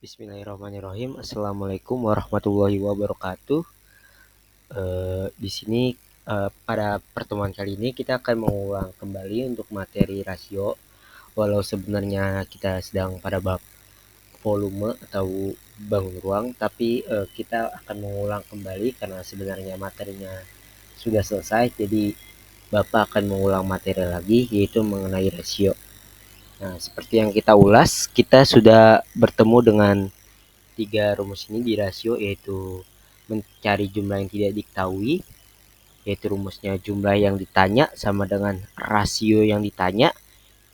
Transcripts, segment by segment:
Bismillahirrahmanirrahim. Assalamualaikum warahmatullahi wabarakatuh. Di sini pada pertemuan kali ini kita akan mengulang kembali untuk materi rasio. Walau sebenarnya kita sedang pada bab volume atau bangun ruang, tapi kita akan mengulang kembali karena sebenarnya materinya sudah selesai. Jadi Bapak akan mengulang materi lagi, yaitu mengenai rasio. Nah, seperti yang kita ulas, kita sudah bertemu dengan tiga rumus ini di rasio, yaitu mencari jumlah yang tidak diketahui, yaitu rumusnya jumlah yang ditanya sama dengan rasio yang ditanya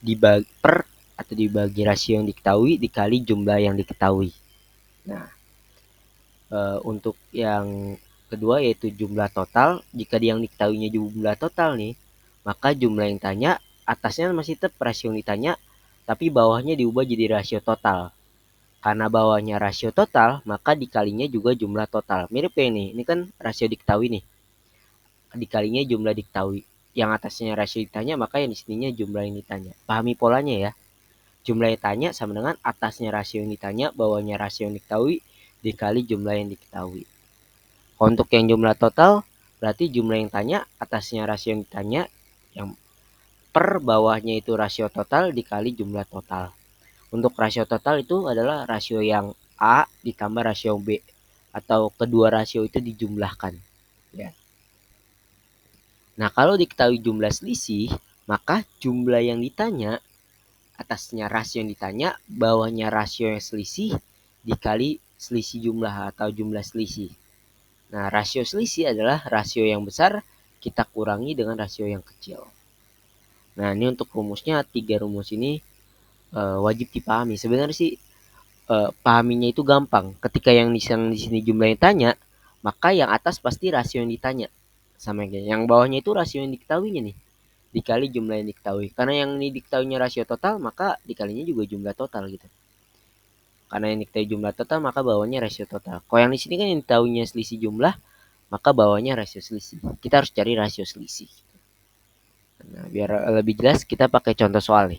dibagi per atau dibagi rasio yang diketahui dikali jumlah yang diketahui. Nah, untuk yang kedua yaitu jumlah total. Jika yang diketahuinya jumlah total nih, maka jumlah yang ditanya atasnya masih tetap rasio yang ditanya, tapi bawahnya diubah jadi rasio total. Karena bawahnya rasio total, maka dikalinya juga jumlah total. Mirip kayak ini kan rasio diketahui nih. Dikalinya jumlah diketahui. Yang atasnya rasio ditanya, maka yang di sininya jumlah yang ditanya. Pahami polanya ya. Jumlah yang ditanya sama dengan atasnya rasio yang ditanya, bawahnya rasio yang diketahui, dikali jumlah yang diketahui. Untuk yang jumlah total, berarti jumlah yang tanya, atasnya rasio yang ditanya, yang per bawahnya itu rasio total dikali jumlah total. Untuk rasio total itu adalah rasio yang A ditambah rasio B, atau kedua rasio itu dijumlahkan. Ya. Nah, kalau diketahui jumlah selisih, maka jumlah yang ditanya, atasnya rasio yang ditanya, bawahnya rasio yang selisih, dikali selisih jumlah atau jumlah selisih. Nah, rasio selisih adalah rasio yang besar, kita kurangi dengan rasio yang kecil. Nah, ini untuk rumusnya, tiga rumus ini wajib dipahami. Sebenarnya sih pahaminya itu gampang. Ketika yang di sini jumlah yang tanya, maka yang atas pasti rasio yang ditanya. Sama yang bawahnya itu rasio yang diketahuinya nih. Dikali jumlah yang diketahui. Karena yang ini diketahuinya rasio total, maka dikalinya juga jumlah total gitu. Karena yang diketahui jumlah total, maka bawahnya rasio total. Kalau yang di sini kan yang diketahuinya selisih jumlah, maka bawahnya rasio selisih. Kita harus cari rasio selisih. Nah, biar lebih jelas kita pakai contoh soal nih.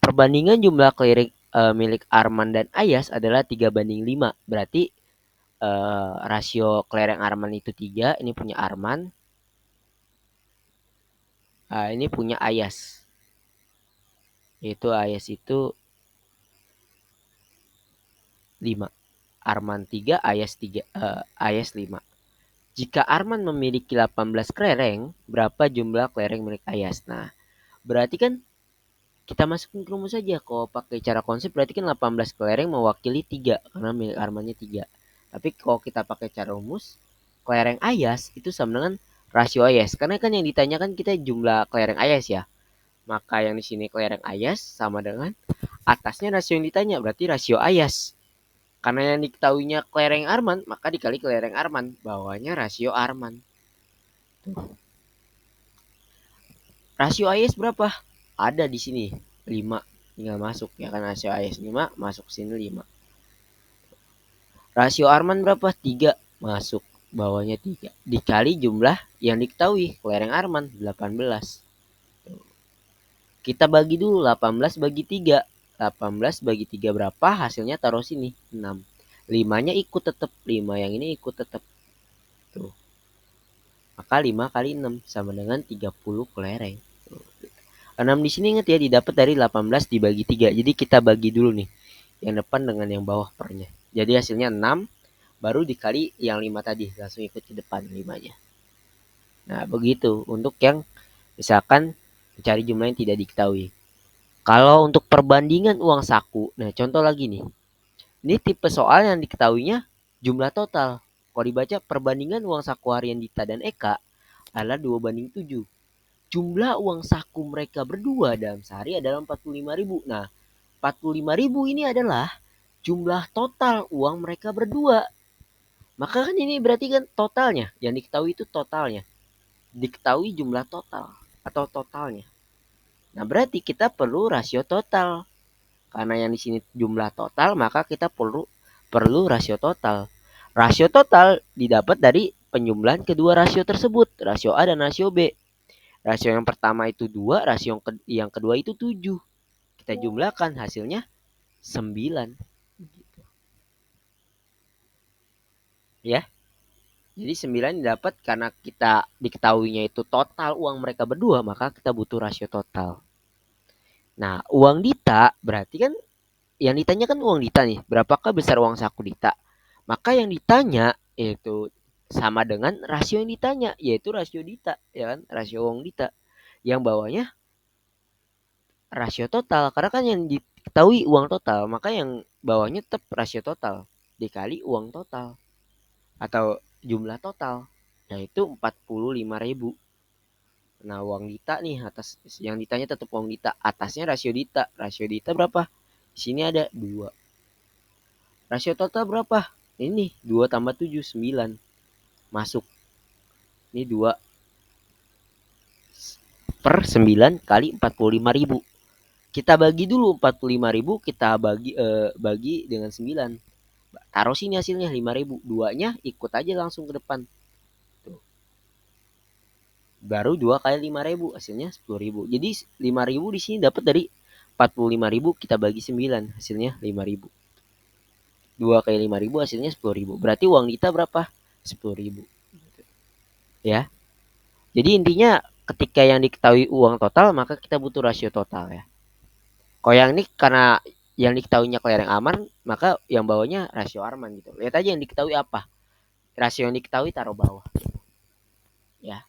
Perbandingan jumlah clearing milik Arman dan Ayas adalah 3:5. Berarti rasio kelereng Arman itu 3, ini punya Arman. Ini punya Ayas. Yaitu Ayas itu 5. Arman 3, Ayas 3, Ayas 5. Jika Arman memiliki 18 kelereng, berapa jumlah kelereng milik Ayas? Nah, berarti kan kita masukin ke rumus saja. Kalau pakai cara konsep berarti kan 18 kelereng mewakili 3 karena milik Armannya 3. Tapi kalau kita pakai cara rumus, kelereng Ayas itu sama dengan rasio Ayas. Karena kan yang ditanyakan kita jumlah kelereng Ayas ya. Maka yang di sini kelereng Ayas sama dengan atasnya rasio yang ditanya, berarti rasio Ayas. Karena yang diketahuinya kelereng Arman, maka dikali kelereng Arman, bawahnya rasio Arman. Tuh. Rasio Ayas berapa? Ada di sini 5. Tinggal masuk ya kan, rasio Ayas 5, masuk sini 5. Rasio Arman berapa? 3, masuk bawahnya 3. Dikali jumlah yang diketahui kelereng Arman 18. Kita bagi dulu 18 bagi 3. 18 bagi 3 berapa? Hasilnya taruh sini 6. 5-nya ikut tetap, 5 yang ini ikut tetap. Tuh. Maka 5 kali 6 sama dengan 30 kelereng. 6 di sini ingat ya, didapat dari 18 dibagi 3. Jadi kita bagi dulu nih yang depan dengan yang bawah pernya. Jadi hasilnya 6 baru dikali yang 5 tadi, langsung ikut ke depan 5-nya. Nah, begitu untuk yang misalkan mencari jumlah yang tidak diketahui. Kalau untuk perbandingan uang saku, nah contoh lagi nih. Ini tipe soal yang diketahuinya jumlah total. Kalau dibaca perbandingan uang saku harian Dita dan Eka adalah 2:7. Jumlah uang saku mereka berdua dalam sehari adalah 45.000. Nah, 45.000 ini adalah jumlah total uang mereka berdua. Maka kan ini berarti kan totalnya. Yang diketahui itu totalnya. Diketahui jumlah total atau totalnya. Nah, berarti kita perlu rasio total. Karena yang di sini jumlah total, maka kita perlu rasio total. Rasio total didapat dari penjumlahan kedua rasio tersebut, rasio A dan rasio B. Rasio yang pertama itu 2, rasio yang kedua itu 7. Kita jumlahkan hasilnya 9. ya. Jadi 9 didapat karena kita diketahuinya itu total uang mereka berdua, maka kita butuh rasio total. Nah, uang Dita berarti kan yang ditanya kan uang Dita nih, berapakah besar uang saku Dita? Maka yang ditanya itu sama dengan rasio yang ditanya, yaitu rasio Dita, ya kan? Rasio uang Dita. Yang bawahnya rasio total, karena kan yang diketahui uang total, maka yang bawahnya tetap rasio total dikali uang total atau jumlah total, yaitu 45.000. Nah, uang Dita nih atas yang ditanya tetap uang Dita, atasnya rasio Dita. Rasio Dita berapa? Di sini ada 2. Rasio total berapa? Ini 2 tambah 7 9. Masuk. Ini 2 per 9 kali 45.000. Kita bagi dulu 45.000, kita bagi dengan 9. Taruh sini hasilnya 5.000. Duanya ikut aja langsung ke depan. Tuh. Baru 2 kali 5.000 hasilnya 10.000. Jadi 5.000 di sini dapat dari 45.000 kita bagi 9 hasilnya 5.000. 2 kali 5.000 hasilnya 10.000. Berarti uang kita berapa? 10.000. Ya. Jadi intinya ketika yang diketahui uang total, maka kita butuh rasio total ya. Kalau yang ini karena yang diketahuinya Claire yang aman, maka yang bawahnya rasio Arman gitu. Lihat aja yang diketahui apa. Rasio yang diketahui taruh bawah. Ya.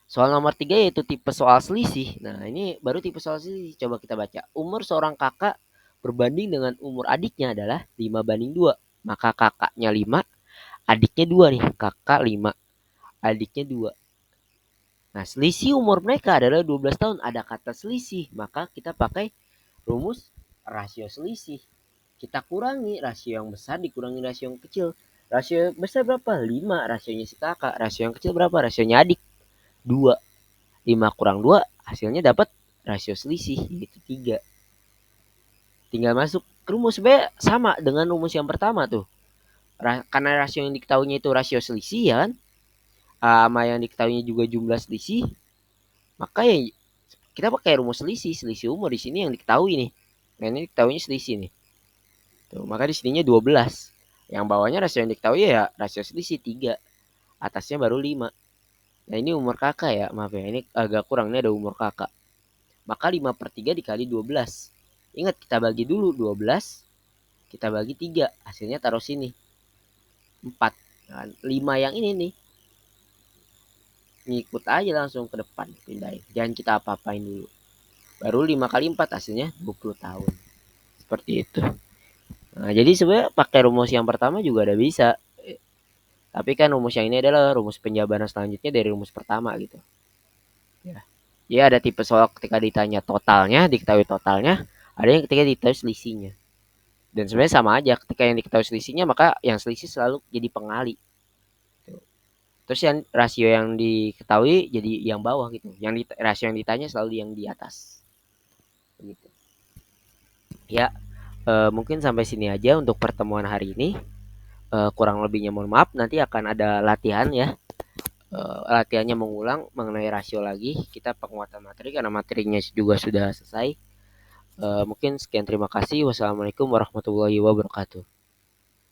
Soal nomor 3 yaitu tipe soal selisih. Nah, ini baru tipe soal selisih. Coba kita baca. Umur seorang kakak berbanding dengan umur adiknya adalah 5:2. Maka kakaknya 5, adiknya 2 nih. Kakak 5, adiknya 2. Nah, selisih umur mereka adalah 12 tahun. Ada kata selisih, maka kita pakai rumus rasio selisih. Kita kurangi rasio yang besar dikurangi rasio yang kecil. Rasio besar berapa? 5, rasionya si kakak. Rasio yang kecil berapa? Rasionya adik. 2. 5 kurang 2 hasilnya dapat rasio selisih, yaitu 3. Tinggal masuk ke rumus. Sebenarnya sama dengan rumus yang pertama tuh. Karena rasio yang diketahuinya itu rasio selisih ya kan. Sama yang diketahuinya juga jumlah selisih. Maka ya kita pakai rumus selisih. Selisih umur di sini yang diketahui nih. Nah, ini diketahuinya selisih nih. Tuh, maka di sininya 12. Yang bawahnya rasio yang diketahui ya rasio selisih 3. Atasnya baru 5. Nah, ini umur kakak ya. Maaf ya, ini agak kurang. Ini ada umur kakak. Maka 5/3 dikali 12. Ingat kita bagi dulu 12. Kita bagi 3. Hasilnya taruh sini. 4. Nah, 5 yang ini nih. Ngikut aja langsung ke depan. Pindahin. Jangan kita apa-apain dulu. Baru 5 kali 4 hasilnya 20 tahun. Seperti itu. Nah, jadi sebenarnya pakai rumus yang pertama juga ada bisa. Tapi kan rumus yang ini adalah rumus penjabaran selanjutnya dari rumus pertama gitu. Ya. Ya ada tipe soal ketika ditanya totalnya, diketahui totalnya. Ada yang ketika diketahui selisihnya. Dan sebenarnya sama aja. Ketika yang diketahui selisihnya, maka yang selisih selalu jadi pengali. Terus yang rasio yang diketahui jadi yang bawah gitu. Rasio yang ditanya selalu yang di atas. Begitu. Ya, mungkin sampai sini aja untuk pertemuan hari ini. Kurang lebihnya mohon maaf. Nanti akan ada latihan ya. Latihannya mengulang mengenai rasio lagi. Kita penguatan materi karena materinya juga sudah selesai. Mungkin sekian, terima kasih. Wassalamualaikum warahmatullahi wabarakatuh.